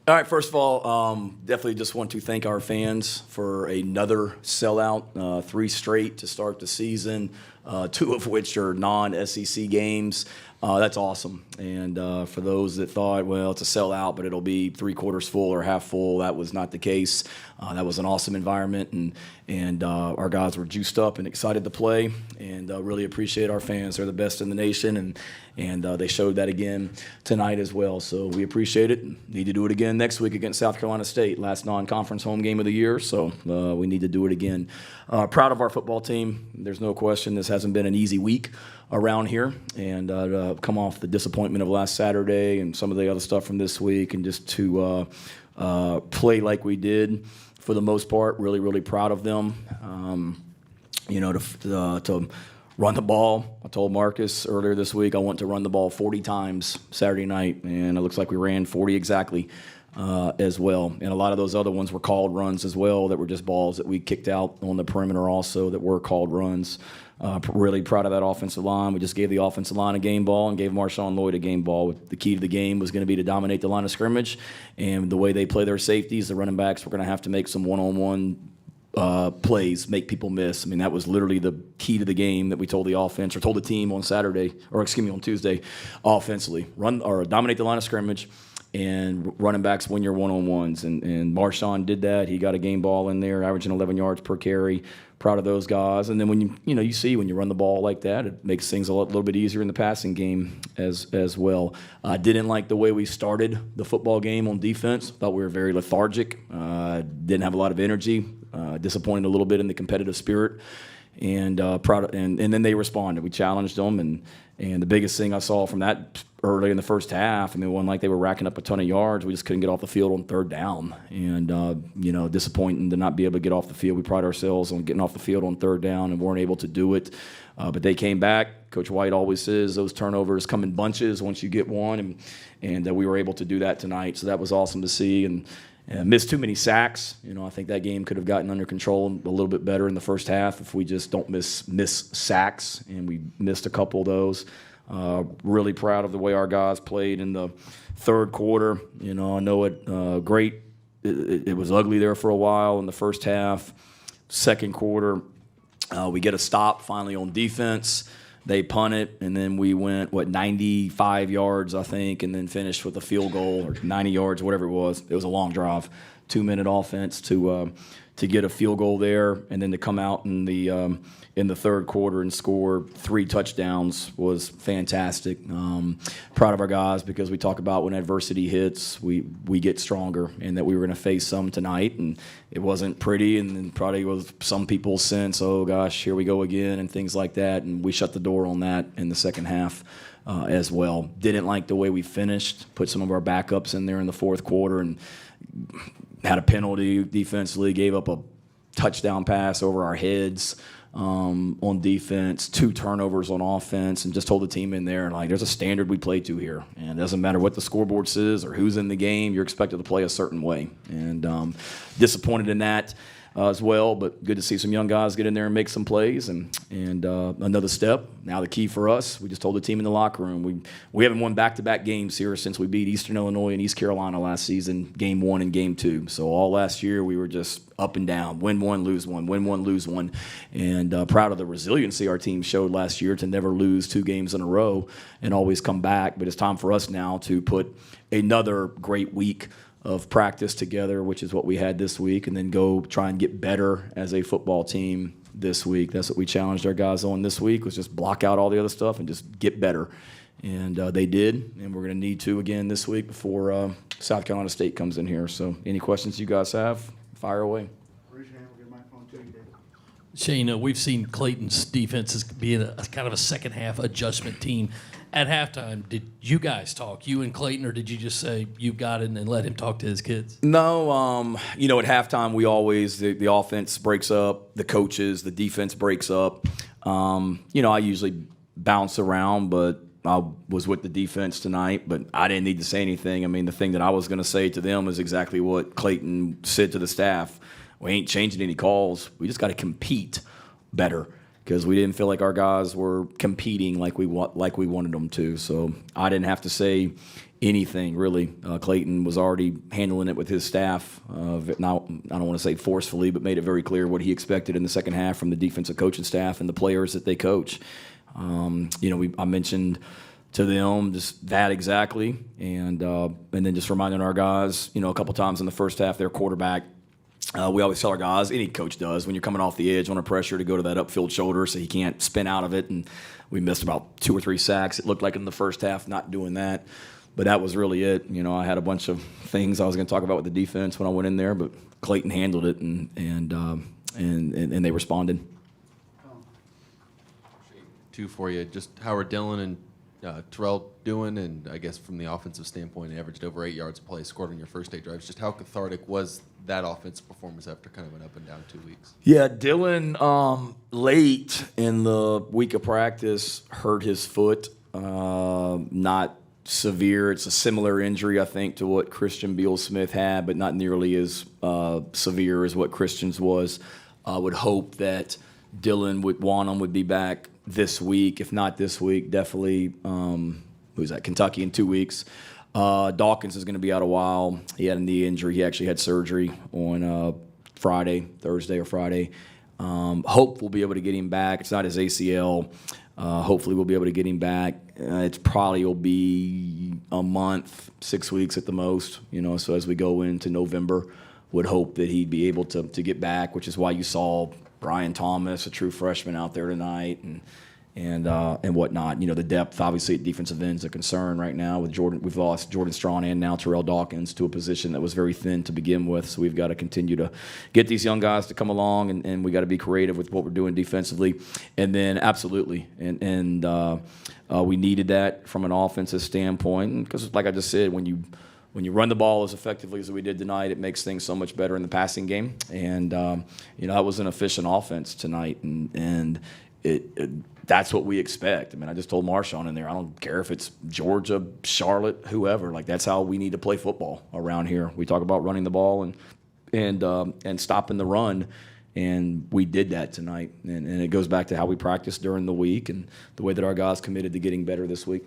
All right, first of all, definitely just want to thank our fans for another sellout, 3 straight to start the season, 2 of which are non-SEC games. That's awesome. And for those that thought, well, it's a sellout, but it'll be 3/4 full or half full, that was not the case. That was an awesome environment, and our guys were juiced up and excited to play, and really appreciate our fans. They're the best in the nation, and they showed that again tonight as well. So we appreciate it. Need to do it again next week against South Carolina State, last non-conference home game of the year. So we need to do it again. Proud of our football team. There's no question this hasn't been an easy week around here, and come off the disappointment of last Saturday and some of the other stuff from this week, and just to play like we did for the most part. Really, really proud of them. To run the ball. I told Marcus earlier this week I want to run the ball 40 times Saturday night, and it looks like we ran 40 exactly as well. And a lot of those other ones were called runs as well that were just balls that we kicked out on the perimeter also that were called runs. Really proud of that offensive line. We just gave the offensive line a game ball and gave Marshawn Lloyd a game ball. The key to the game was going to be to dominate the line of scrimmage, and the way they play their safeties, the running backs, were going to have to make some one-on-one plays, make people miss. I mean, that was literally the key to the game that we told the offense, or told the team on Tuesday, offensively. Run or dominate the line of scrimmage, and running backs win your one-on-ones. And Marshawn did that. He got a game ball in there, averaging 11 yards per carry. Proud of those guys. And then when you see when you run the ball like that, it makes things a little bit easier in the passing game as well. I didn't like the way we started the football game on defense. Thought we were very lethargic. Didn't have a lot of energy. Disappointed a little bit in the competitive spirit. And and then they responded. We challenged them, and the biggest thing I saw from that early in the first half, I mean, it wasn't like they were racking up a ton of yards. We just couldn't get off the field on third down, and disappointing to not be able to get off the field. We pride ourselves on getting off the field on third down, and weren't able to do it. But they came back. Coach White always says those turnovers come in bunches once you get one, and we were able to do that tonight. So that was awesome to see. And missed too many sacks. I think that game could have gotten under control a little bit better in the first half if we just don't miss sacks, and we missed a couple of those. Really proud of the way our guys played in the third quarter. I know it great. It was ugly there for a while in the first half. Second quarter, we get a stop finally on defense. They punt it, and then we went, 95 yards, I think, and then finished with a field goal, or 90 yards, whatever it was. It was a long drive, 2-minute offense to get a field goal there, and then to come out in the third quarter and score 3 touchdowns was fantastic. Proud of our guys, because we talk about when adversity hits, we get stronger, and that we were going to face some tonight, and it wasn't pretty, and then probably was some people's sense, oh gosh, here we go again, and things like that, and we shut the door on that in the second half as well. Didn't like the way we finished, put some of our backups in there in the fourth quarter, and had a penalty defensively, gave up a touchdown pass over our heads on defense, 2 turnovers on offense, and just told the team in there, like, there's a standard we play to here, and it doesn't matter what the scoreboard says or who's in the game, you're expected to play a certain way. And disappointed in that as well, but good to see some young guys get in there and make some plays, and another step. Now the key for us, we just told the team in the locker room, we haven't won back-to-back games here since we beat Eastern Illinois and East Carolina last season, game 1 and game 2. So all last year we were just up and down, win 1, lose 1, win 1, lose 1, and proud of the resiliency our team showed last year to never lose 2 games in a row and always come back. But it's time for us now to put another great week of practice together, which is what we had this week, and then go try and get better as a football team this week. That's what we challenged our guys on this week, was just block out all the other stuff and just get better. And they did, and we're going to need to again this week before South Carolina State comes in here. So any questions you guys have, fire away. Shane, we've seen Clayton's defense as being a kind of a second-half adjustment team. At halftime, did you guys talk, you and Clayton, or did you just say you've got it and let him talk to his kids? No, at halftime we always, the offense breaks up, the coaches, the defense breaks up. I usually bounce around, but I was with the defense tonight, but I didn't need to say anything. I mean, the thing that I was going to say to them is exactly what Clayton said to the staff. We ain't changing any calls. We just got to compete better. because we didn't feel like our guys were competing like we wanted them to. So I didn't have to say anything really. Clayton was already handling it with his staff. Now, I don't want to say forcefully, but made it very clear what he expected in the second half from the defensive coaching staff and the players that they coach. I mentioned to them just that exactly, and then just reminding our guys, a couple times in the first half, their quarterback. We always tell our guys, any coach does, when you're coming off the edge under pressure to go to that upfield shoulder so he can't spin out of it. And we missed about 2 or 3 sacks, it looked like, in the first half, not doing that. But that was really it. I had a bunch of things I was going to talk about with the defense when I went in there, but Clayton handled it, and they responded. 2 for you. Just how are Dylan and Terrell doing? And I guess from the offensive standpoint, averaged over 8 yards a play, scored on your first 8 drives. Just how cathartic was that offensive performance after kind of an up and down 2 weeks? Yeah, Dylan late in the week of practice hurt his foot. Not severe. It's a similar injury, I think, to what Christian Beal-Smith had, but not nearly as severe as what Christian's was. I would hope that Dylan would be back this week. If not this week, definitely, who's that? Kentucky in 2 weeks. Dawkins is going to be out a while. He had a knee injury. He actually had surgery on Thursday or Friday. Hope we'll be able to get him back. It's not his ACL. Hopefully we'll be able to get him back. It's probably will be a month, 6 weeks at the most. So as we go into November, would hope that he'd be able to get back, which is why you saw Brian Thomas, a true freshman, out there tonight, and whatnot. The depth, obviously, at defensive end is a concern right now with Jordan. We've lost Jordan Strawn and now Terrell Dawkins to a position that was very thin to begin with. So we've got to continue to get these young guys to come along, and we got to be creative with what we're doing defensively. And then absolutely, and we needed that from an offensive standpoint, because like I just said, when you run the ball as effectively as we did tonight, it makes things so much better in the passing game. And that was an efficient offense tonight, and that's what we expect. I just told Marshawn in there, I don't care if it's Georgia, Charlotte, whoever. Like, that's how we need to play football around here. We talk about running the ball and stopping the run, and we did that tonight. And it goes back to how we practiced during the week and the way that our guys committed to getting better this week.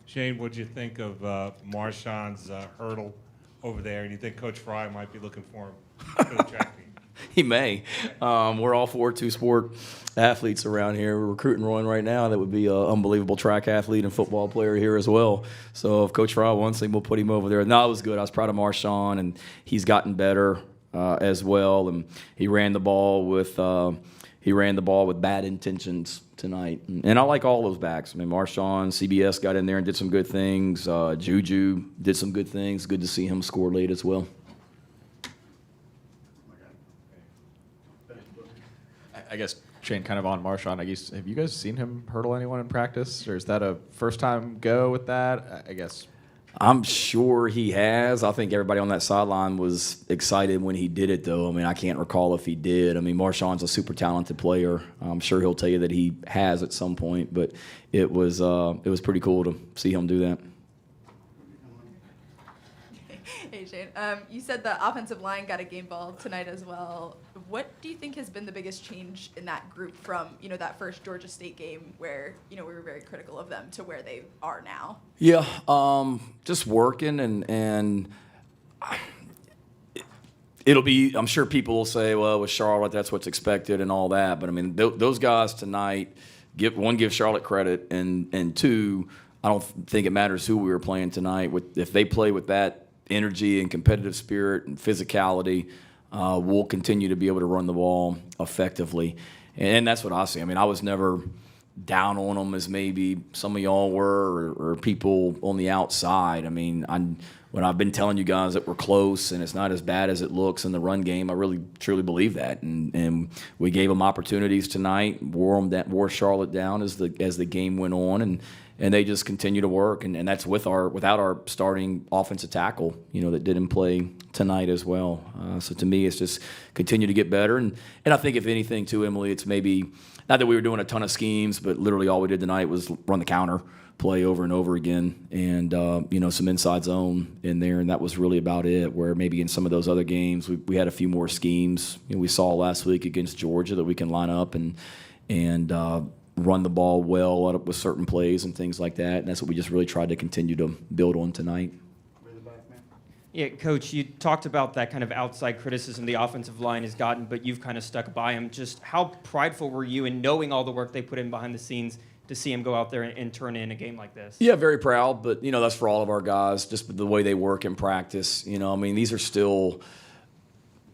Shane, what'd you think of Marshawn's hurdle over there? And you think Coach Fry might be looking for him for the track team? He may. We're all for two-sport athletes around here. We're recruiting one right now that would be an unbelievable track athlete and football player here as well. So if Coach Fry wants him, we'll put him over there. No, it was good. I was proud of Marshawn, and he's gotten better as well. And he ran the ball with bad intentions tonight. And I like all those backs. Marshawn, CBS got in there and did some good things. Juju did some good things. Good to see him score late as well. I guess, Shane, kind of on Marshawn, have you guys seen him hurdle anyone in practice, or is that a first-time go with that? I guess. I'm sure he has. I think everybody on that sideline was excited when he did it, though. I can't recall if he did. Marshawn's a super talented player. I'm sure he'll tell you that he has at some point, but it was pretty cool to see him do that. Hey, Shane. You said the offensive line got a game ball tonight as well. What do you think has been the biggest change in that group from, that first Georgia State game where, we were very critical of them to where they are now? Yeah, just working and it'll be, I'm sure people will say, well, with Charlotte, that's what's expected and all that. But, those guys tonight, give Charlotte credit, and two, I don't think it matters who we were playing tonight. If they play with that energy and competitive spirit and physicality, we'll continue to be able to run the ball effectively. And that's what I see. I was never down on them as maybe some of y'all were, or people on the outside. When I've been telling you guys that we're close and it's not as bad as it looks in the run game, I really truly believe that. And we gave them opportunities tonight, wore Charlotte down as the game went on, and they just continue to work, and that's without our starting offensive tackle, that didn't play tonight as well. So to me, it's just continue to get better, and I think if anything too, Emily, it's maybe not that we were doing a ton of schemes, but literally all we did tonight was run the counter play over and over again, and some inside zone in there, and that was really about it. Where maybe in some of those other games we had a few more schemes. We saw last week against Georgia that we can line up and run the ball well with certain plays and things like that, and that's what we just really tried to continue to build on tonight. Yeah, Coach, you talked about that kind of outside criticism the offensive line has gotten, but you've kind of stuck by them. Just how prideful were you in knowing all the work they put in behind the scenes to see him go out there and turn in a game like this? Yeah, very proud, but that's for all of our guys, just the way they work in practice. These are still,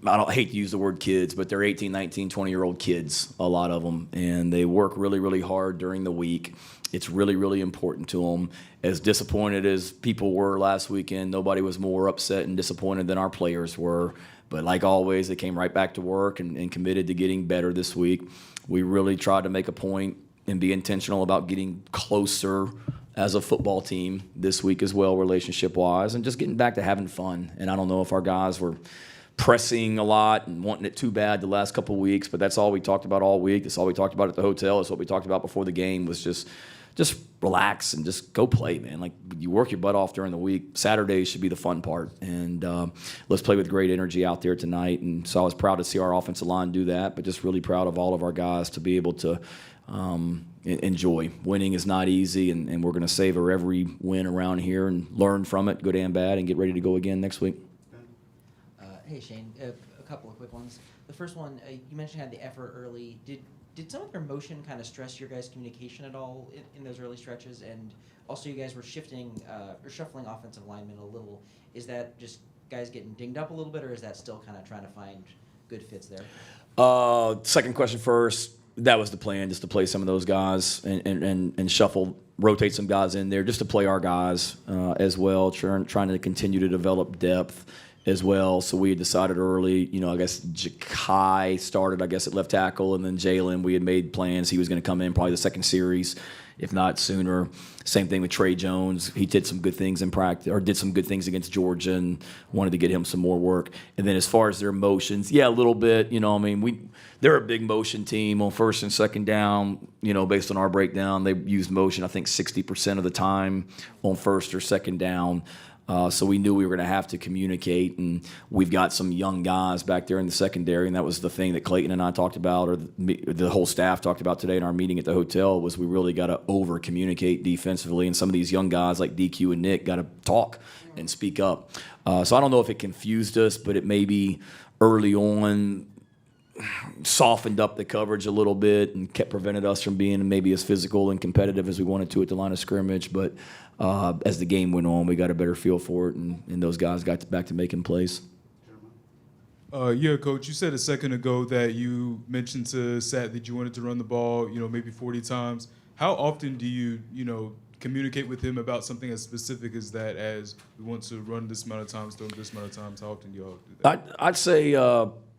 I don't hate to use the word kids, but they're 18, 19, 20-year-old kids, a lot of them, and they work really, really hard during the week. It's really, really important to them. As disappointed as people were last weekend, nobody was more upset and disappointed than our players were. But like always, they came right back to work and committed to getting better this week. We really tried to make a point and be intentional about getting closer as a football team this week as well, relationship-wise, and just getting back to having fun. And I don't know if our guys were pressing a lot and wanting it too bad the last couple of weeks, but that's all we talked about all week. That's all we talked about at the hotel. That's what we talked about before the game was just relax and just go play, man. Like, you work your butt off during the week. Saturdays should be the fun part. And let's play with great energy out there tonight. And so I was proud to see our offensive line do that, but just really proud of all of our guys to be able to enjoy. Winning is not easy, and we're going to savor every win around here and learn from it, good and bad, and get ready to go again next week. Hey, Shane, a couple of quick ones. The first one, you mentioned had the effort early. Did some of their motion kind of stress your guys' communication at all in those early stretches? And also, you guys were shuffling offensive linemen a little. Is that just guys getting dinged up a little bit, or is that still kind of trying to find good fits there? Second question first. That was the plan, just to play some of those guys and shuffle, rotate some guys in there, just to play our guys as well, trying to continue to develop depth as well. So we had decided early, I guess Ja'Kai started, at left tackle, and then Jalen, we had made plans. He was going to come in probably the second series, if not sooner. Same thing with Trey Jones. He did some good things in practice, or did some good things against Georgia, and wanted to get him some more work. And then as far as their motions, yeah, a little bit. They're a big motion team on first and second down. Based on our breakdown, they used motion, I think, 60% of the time on first or second down. So we knew we were going to have to communicate, and we've got some young guys back there in the secondary, and that was the thing that Clayton and I talked about, or the whole staff talked about today in our meeting at the hotel, was we really got to over-communicate defensively, and some of these young guys like DQ and Nick got to talk and speak up. So I don't know if it confused us, but it maybe early on softened up the coverage a little bit and prevented us from being maybe as physical and competitive as we wanted to at the line of scrimmage. But as the game went on, we got a better feel for it, and those guys got back to making plays. Yeah, Coach, you said a second ago that you mentioned to Sat that you wanted to run the ball, maybe 40 times. How often do you, communicate with him about something as specific as that, as we want to run this amount of times, throw this amount of times? How often do y'all do that? I'd say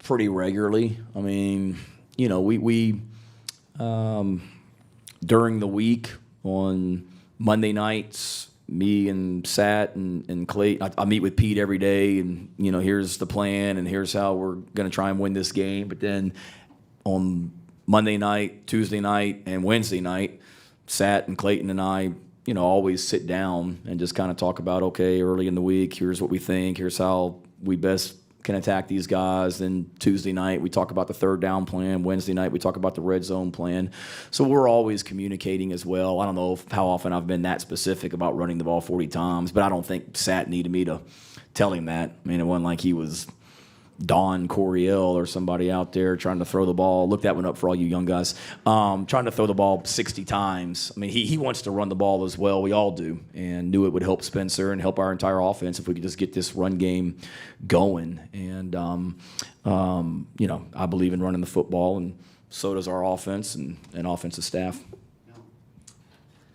pretty regularly. We during the week on Monday nights, me and Sat and Clayton, I meet with Pete every day, and here's the plan, and here's how we're going to try and win this game. But then on Monday night, Tuesday night, and Wednesday night, Sat and Clayton and I, always sit down and just kind of talk about, okay, early in the week, here's what we think, here's how we best can attack these guys. Then Tuesday night, we talk about the third down plan. Wednesday night, we talk about the red zone plan. So we're always communicating as well. I don't know how often I've been that specific about running the ball 40 times, but I don't think Sat needed me to tell him that. It wasn't like he was Don Coryell or somebody out there trying to throw the ball. Look that one up for all you young guys. Trying to throw the ball 60 times. He wants to run the ball as well. We all do, and knew it would help Spencer and help our entire offense if we could just get this run game going. And I believe in running the football, and so does our offense and offensive staff.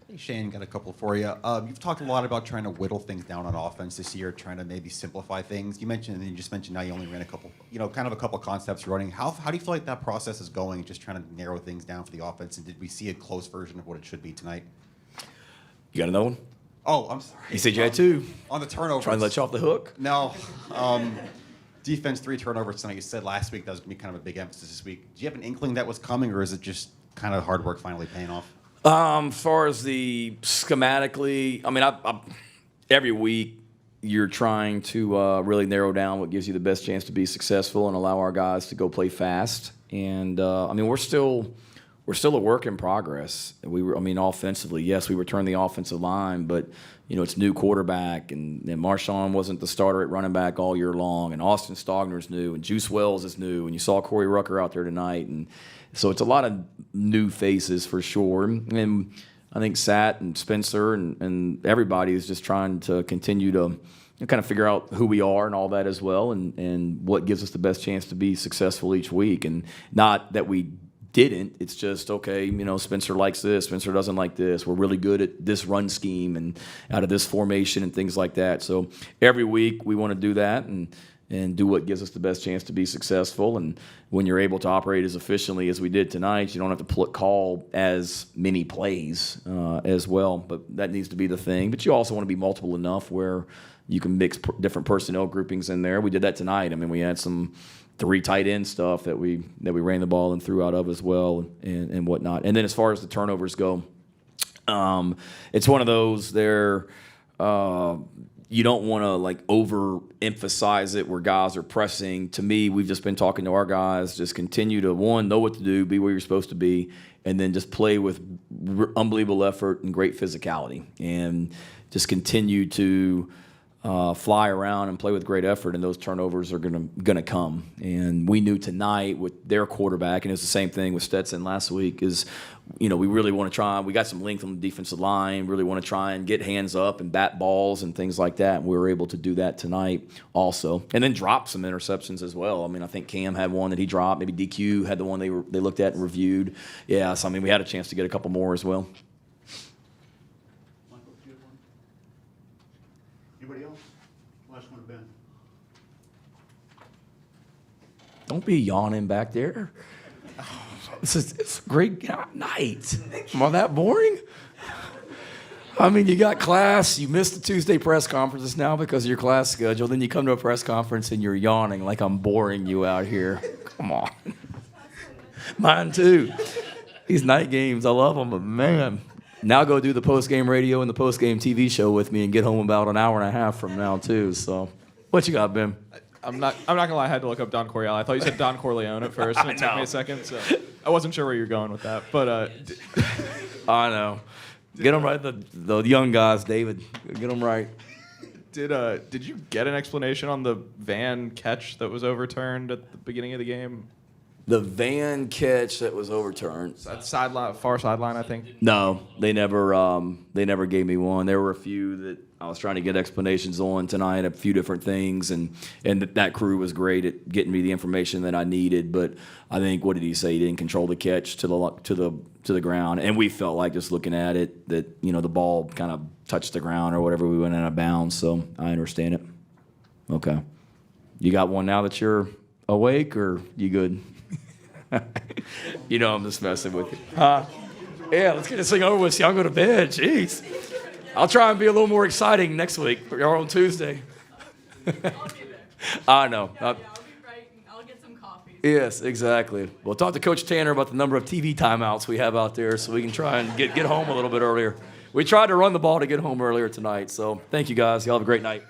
Hey, Shane, got a couple for you. You've talked a lot about trying to whittle things down on offense this year, trying to maybe simplify things. You just mentioned now you only ran a couple concepts running. How do you feel like that process is going, just trying to narrow things down for the offense? And did we see a close version of what it should be tonight? You got another one? Oh, I'm sorry. You said you had two. On the turnovers. Trying to let you off the hook? No. Defense, 3 turnovers tonight. You said last week that was going to be kind of a big emphasis this week. Do you have an inkling that was coming, or is it just kind of hard work finally paying off? As far as the schematically, I mean, every week you're trying to really narrow down what gives you the best chance to be successful and allow our guys to go play fast. And I mean, we're still a work in progress. Offensively, yes, we returned the offensive line, but it's new quarterback, and Marshawn wasn't the starter at running back all year long, and Austin Stogner's new, and Juice Wells is new, and you saw Corey Rucker out there tonight, and so it's a lot of new faces for sure. And I think Sat and Spencer and everybody is just trying to continue to kind of figure out who we are and all that as well, and what gives us the best chance to be successful each week, and not that we didn't. It's just, okay, Spencer likes this, Spencer doesn't like this. We're really good at this run scheme and out of this formation and things like that. So every week we want to do that and do what gives us the best chance to be successful. And when you're able to operate as efficiently as we did tonight, you don't have to call as many plays as well. But that needs to be the thing. But you also want to be multiple enough where you can mix different personnel groupings in there. We did that tonight. I mean, we had some 3 tight end stuff that we ran the ball and threw out of as well and whatnot. And then as far as the turnovers go, it's one of those there. You don't want to overemphasize it where guys are pressing. To me, we've just been talking to our guys. Just continue to know what to do, be where you're supposed to be, and then just play with unbelievable effort and great physicality, and just continue to fly around and play with great effort, and those turnovers are gonna come. And we knew tonight with their quarterback, and it was the same thing with Stetson last week, is we really want to try. We got some length on the defensive line, really want to try and get hands up and bat balls and things like that. And we were able to do that tonight also, and then drop some interceptions as well. I mean, I think Cam had one that he dropped. Maybe DQ had the one they looked at and reviewed. Yeah, so I mean, we had a chance to get a couple more as well. Anybody else? Last one, Ben. Don't be yawning back there. It's a great night. Am I that boring? I mean, you got class. You missed the Tuesday press conferences now because of your class schedule. Then you come to a press conference and you're yawning like I'm boring you out here. Come on. Mine too. These night games, I love them, but man. Now go do the post-game radio and the post-game TV show with me and get home about an hour and a half from now too. So, what you got, Ben? I'm not gonna lie. I had to look up Don Coryell. I thought you said Don Corleone at first, and it took me a second, so I wasn't sure where you were going with that. But I know. Get them right, the young guys, David. Get them right. Did you get an explanation on the Van catch that was overturned at the beginning of the game? The Van catch that was overturned. That sideline, far sideline, I think. No, they never gave me one. There were a few that I was trying to get explanations on tonight, a few different things, and that crew was great at getting me the information that I needed. But I think, what did he say? He didn't control the catch to the ground, and we felt like, just looking at it, that the ball kind of touched the ground or whatever. We went out of bounds, so I understand it. Okay, you got one now that you're awake, or you good? I'm just messing with you. Yeah, let's get this thing over with. See, I'll go to bed. Jeez. I'll try and be a little more exciting next week or on Tuesday. I know. I'll be right, and I'll get some coffee. Yes, exactly. We'll talk to Coach Tanner about the number of TV timeouts we have out there so we can try and get home a little bit earlier. We tried to run the ball to get home earlier tonight, so thank you guys. Y'all have a great night.